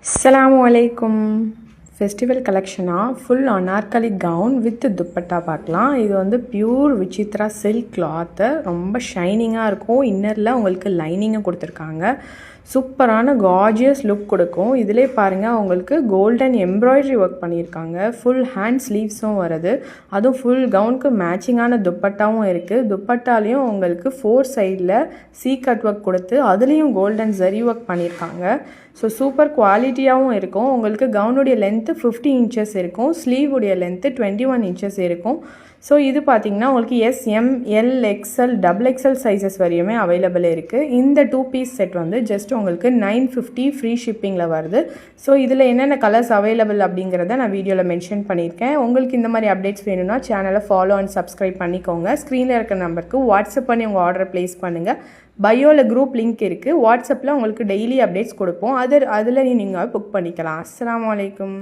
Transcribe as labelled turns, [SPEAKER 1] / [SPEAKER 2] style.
[SPEAKER 1] Assalamualaikum. Festival கலெக்ஷனாக full Anarkali gown with dupatta பார்க்கலாம். இது வந்து பியூர் விசித்ரா சில்க் கிளாத்து, ரொம்ப ஷைனிங்காக இருக்கும். இன்னரில் உங்களுக்கு லைனிங்கும் கொடுத்துருக்காங்க. சூப்பரான கார்ஜியஸ் லுக் கொடுக்கும். இதிலே பாருங்கள், உங்களுக்கு கோல்டன் எம்ப்ராய்டரி ஒர்க் பண்ணியிருக்காங்க. ஃபுல் ஹேண்ட் ஸ்லீவ்ஸும் வருது. அதுவும் ஃபுல் கவுனுக்கு மேட்சிங்கான துப்பட்டாவும் இருக்குது. துப்பட்டாலையும் உங்களுக்கு 4 சைடில் கட் ஒர்க் கொடுத்து அதுலேயும் கோல்டன் ஜரி ஒர்க் பண்ணியிருக்காங்க. ஸோ சூப்பர் குவாலிட்டியாகவும் இருக்கும். உங்களுக்கு கவுனுடைய லென்த்து 50 இன்ச்சஸ் இருக்கும். ஸ்லீவுடைய லென்த்து 21 இன்ச்சஸ் இருக்கும். ஸோ இது பார்த்திங்கன்னா உங்களுக்கு SM, L, XL, XXL sizes வரையுமே அவைலபிள் இருக்குது. இந்த 2 பீஸ் செட் வந்து ஜஸ்ட் உங்களுக்கு 950 ஃப்ரீ ஷிப்பிங்கில் வருது. ஸோ இதில் என்னென்ன கலர்ஸ் அவைலபிள் அப்படிங்கிறத நான் வீடியோவில் மென்ஷன் பண்ணியிருக்கேன். உங்களுக்கு இந்த மாதிரி அப்டேட்ஸ் வேணும்னா சேனலை ஃபாலோ அண்ட் சப்ஸ்கிரைப் பண்ணிக்கோங்க. ஸ்க்ரீனில் இருக்க நம்பருக்கு வாட்ஸ்அப் பண்ணி உங்கள் ஆர்டரை ப்ளேஸ் பண்ணுங்கள். பயோவில் குரூப் லிங்க் இருக்குது. வாட்ஸ்அப்பில் உங்களுக்கு டெய்லி அப்டேட்ஸ் கொடுப்போம். அதில் நீங்கள் புக் பண்ணிக்கலாம். அஸ்ஸலாமு அலைக்கும்.